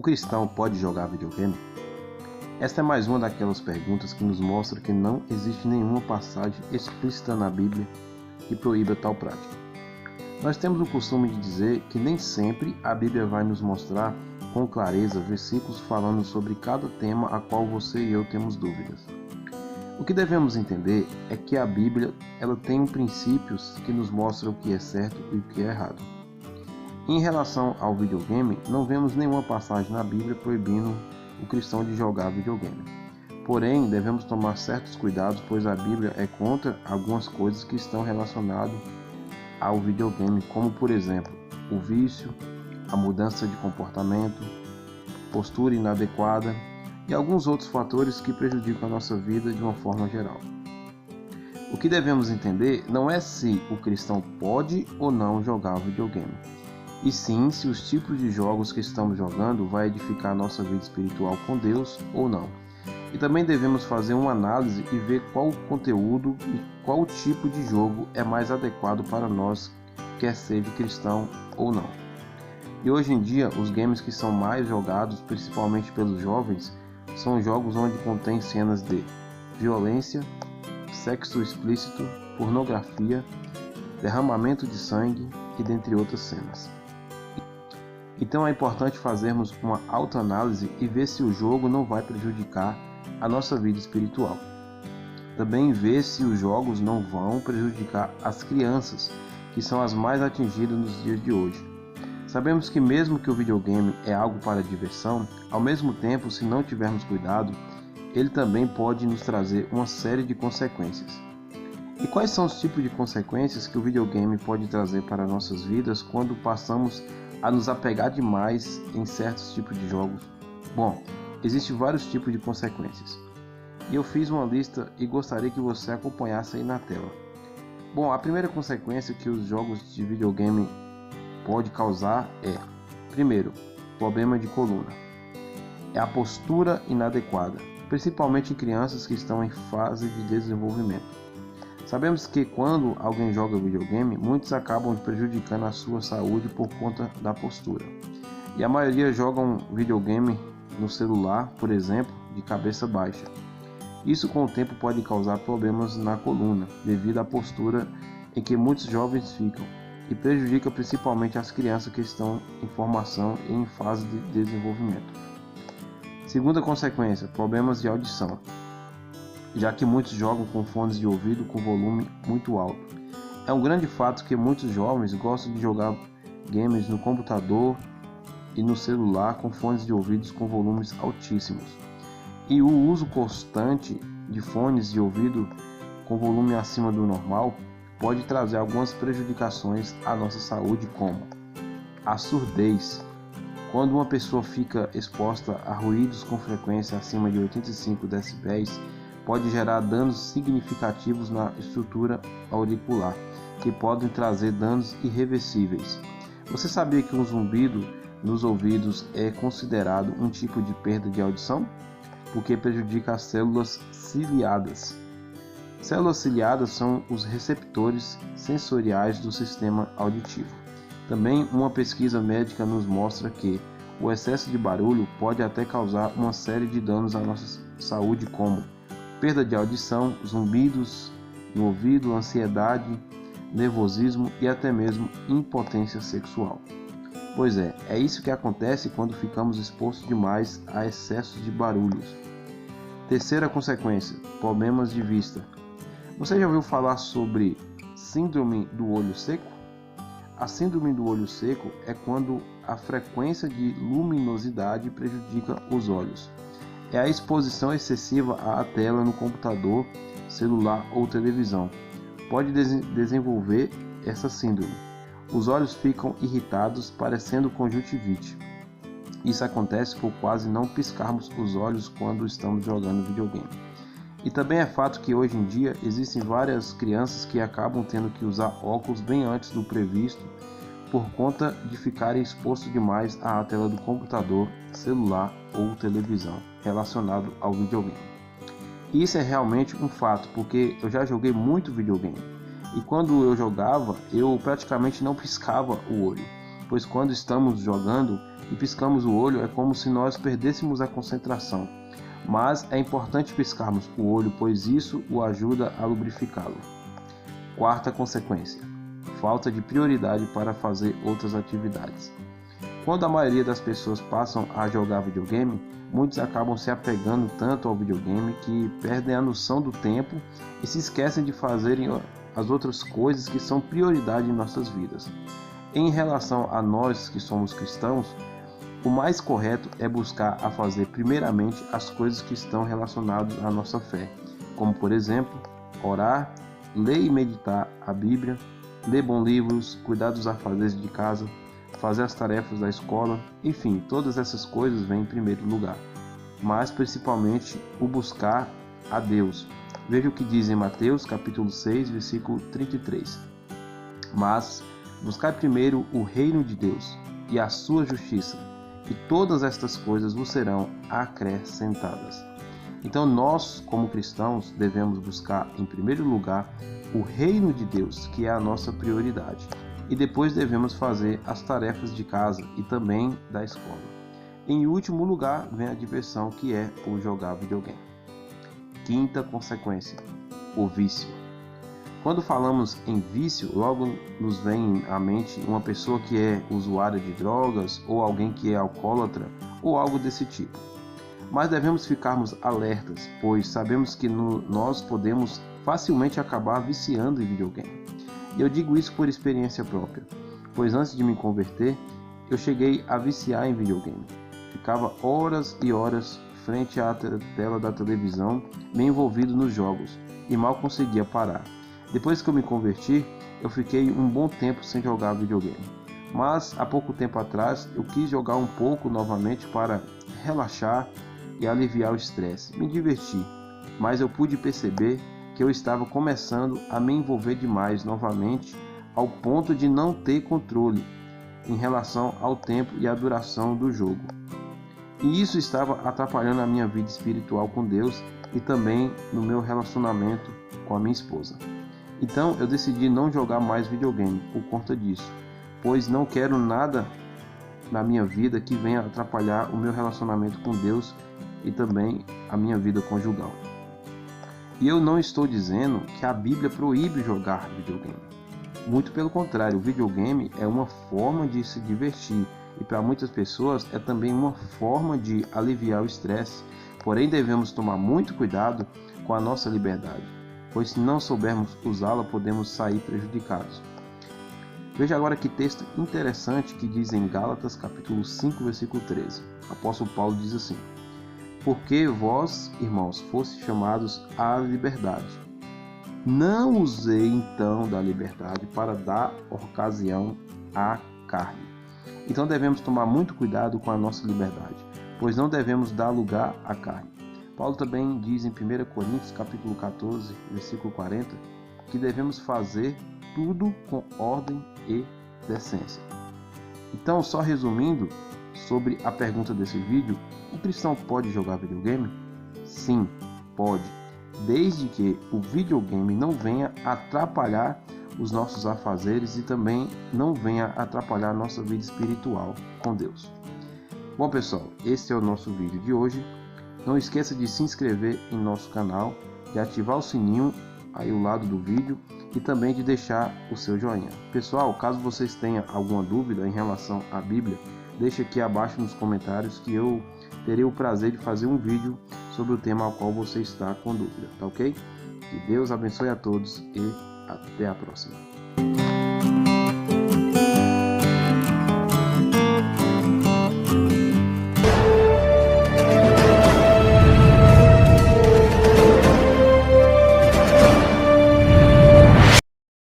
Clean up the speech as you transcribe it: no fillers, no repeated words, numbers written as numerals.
cristão pode jogar videogame? Esta é mais uma daquelas perguntas que nos mostra que não existe nenhuma passagem explícita na Bíblia que proíba tal prática. Nós temos o costume de dizer que nem sempre a Bíblia vai nos mostrar com clareza versículos falando sobre cada tema a qual você e eu temos dúvidas. O que devemos entender é que a Bíblia ela tem princípios que nos mostram o que é certo e o que é errado. Em relação ao videogame, não vemos nenhuma passagem na Bíblia proibindo o cristão de jogar videogame. Porém, devemos tomar certos cuidados, pois a Bíblia é contra algumas coisas que estão relacionadas ao videogame, como por exemplo, o vício, a mudança de comportamento, postura inadequada e alguns outros fatores que prejudicam a nossa vida de uma forma geral. O que devemos entender não é se o cristão pode ou não jogar videogame, e sim se os tipos de jogos que estamos jogando vai edificar a nossa vida espiritual com Deus ou não. E também devemos fazer uma análise e ver qual conteúdo e qual tipo de jogo é mais adequado para nós, quer seja cristão ou não. E hoje em dia, os games que são mais jogados, principalmente pelos jovens, são jogos onde contém cenas de violência, sexo explícito, pornografia, derramamento de sangue e dentre outras cenas. Então é importante fazermos uma autoanálise e ver se o jogo não vai prejudicar a nossa vida espiritual. Também ver se os jogos não vão prejudicar as crianças, que são as mais atingidas nos dias de hoje. Sabemos que mesmo que o videogame é algo para diversão, ao mesmo tempo, se não tivermos cuidado, ele também pode nos trazer uma série de consequências. E quais são os tipos de consequências que o videogame pode trazer para nossas vidas quando passamos a nos apegar demais em certos tipos de jogos? Bom, existem vários tipos de consequências. E eu fiz uma lista e gostaria que você acompanhasse aí na tela. Bom, a primeira consequência que os jogos de videogame pode causar é, primeiro, problema de coluna. É a postura inadequada, principalmente em crianças que estão em fase de desenvolvimento. Sabemos que quando alguém joga videogame, muitos acabam prejudicando a sua saúde por conta da postura. E a maioria jogam videogame no celular, por exemplo, de cabeça baixa. Isso com o tempo pode causar problemas na coluna, devido à postura em que muitos jovens ficam, e prejudica principalmente as crianças que estão em formação e em fase de desenvolvimento. Segunda consequência, problemas de audição, já que muitos jogam com fones de ouvido com volume muito alto. É um grande fato que muitos jovens gostam de jogar games no computador e no celular com fones de ouvidos com volumes altíssimos. E o uso constante de fones de ouvido com volume acima do normal pode trazer algumas prejudicações à nossa saúde, como a surdez. Quando uma pessoa fica exposta a ruídos com frequência acima de 85 decibéis, pode gerar danos significativos na estrutura auricular, que podem trazer danos irreversíveis. Você sabia que um zumbido nos ouvidos é considerado um tipo de perda de audição? Porque prejudica as células ciliadas. Células ciliadas são os receptores sensoriais do sistema auditivo. Também uma pesquisa médica nos mostra que o excesso de barulho pode até causar uma série de danos à nossa saúde, como perda de audição, zumbidos no ouvido, ansiedade, nervosismo e até mesmo impotência sexual. Pois é isso que acontece quando ficamos expostos demais a excessos de barulhos. Terceira consequência, problemas de vista. Você já ouviu falar sobre síndrome do olho seco? A síndrome do olho seco é quando a frequência de luminosidade prejudica os olhos. É a exposição excessiva à tela no computador, celular ou televisão. Pode desenvolver essa síndrome. Os olhos ficam irritados, parecendo conjuntivite. Isso acontece por quase não piscarmos os olhos quando estamos jogando videogame. E também é fato que hoje em dia existem várias crianças que acabam tendo que usar óculos bem antes do previsto por conta de ficarem expostos demais à tela do computador, celular ou televisão relacionado ao videogame. Isso é realmente um fato, porque eu já joguei muito videogame e quando eu jogava eu praticamente não piscava o olho, pois quando estamos jogando e piscamos o olho, é como se nós perdêssemos a concentração. Mas é importante piscarmos o olho, pois isso o ajuda a lubrificá-lo. Quarta consequência: falta de prioridade para fazer outras atividades. Quando a maioria das pessoas passam a jogar videogame, muitos acabam se apegando tanto ao videogame que perdem a noção do tempo e se esquecem de fazerem as outras coisas que são prioridade em nossas vidas. Em relação a nós que somos cristãos, o mais correto é buscar a fazer primeiramente as coisas que estão relacionadas à nossa fé, como por exemplo, orar, ler e meditar a Bíblia, ler bons livros, cuidar dos afazeres de casa, fazer as tarefas da escola, enfim, todas essas coisas vêm em primeiro lugar, mas principalmente o buscar a Deus. Veja o que diz em Mateus capítulo 6, versículo 33. Mas buscai primeiro o reino de Deus e a sua justiça, e todas estas coisas vos serão acrescentadas. Então nós, como cristãos, devemos buscar em primeiro lugar o reino de Deus, que é a nossa prioridade, e depois devemos fazer as tarefas de casa e também da escola. Em último lugar vem a diversão, que é o jogar videogame. Quinta consequência: o vício. Quando falamos em vício, logo nos vem à mente uma pessoa que é usuária de drogas, ou alguém que é alcoólatra, ou algo desse tipo. Mas devemos ficarmos alertas, pois sabemos que nós podemos facilmente acabar viciando em videogame. E eu digo isso por experiência própria, pois antes de me converter, eu cheguei a viciar em videogame. Ficava horas e horas frente à tela da televisão, me envolvido nos jogos, e mal conseguia parar. Depois que eu me converti, eu fiquei um bom tempo sem jogar videogame. Mas há pouco tempo atrás, eu quis jogar um pouco novamente para relaxar e aliviar o estresse. Me diverti, mas eu pude perceber que eu estava começando a me envolver demais novamente, ao ponto de não ter controle em relação ao tempo e à duração do jogo. E isso estava atrapalhando a minha vida espiritual com Deus e também no meu relacionamento com a minha esposa. Então eu decidi não jogar mais videogame por conta disso, pois não quero nada na minha vida que venha atrapalhar o meu relacionamento com Deus e também a minha vida conjugal. E eu não estou dizendo que a Bíblia proíbe jogar videogame. Muito pelo contrário, o videogame é uma forma de se divertir e para muitas pessoas é também uma forma de aliviar o estresse. Porém, devemos tomar muito cuidado com a nossa liberdade, pois se não soubermos usá-la, podemos sair prejudicados. Veja agora que texto interessante que diz em Gálatas capítulo 5, versículo 13. O apóstolo Paulo diz assim: porque vós, irmãos, fostes chamados à liberdade. Não usei então da liberdade para dar ocasião à carne. Então devemos tomar muito cuidado com a nossa liberdade, pois não devemos dar lugar à carne. Paulo também diz em 1 Coríntios capítulo 14, versículo 40, que devemos fazer tudo com ordem e decência. Então, só resumindo sobre a pergunta desse vídeo, o cristão pode jogar videogame? Sim, pode, desde que o videogame não venha atrapalhar os nossos afazeres e também não venha atrapalhar a nossa vida espiritual com Deus. Bom pessoal, esse é o nosso vídeo de hoje. Não esqueça de se inscrever em nosso canal, de ativar o sininho aí ao lado do vídeo e também de deixar o seu joinha. Pessoal, caso vocês tenham alguma dúvida em relação à Bíblia, deixe aqui abaixo nos comentários que eu terei o prazer de fazer um vídeo sobre o tema ao qual você está com dúvida, tá ok? Que Deus abençoe a todos e até a próxima.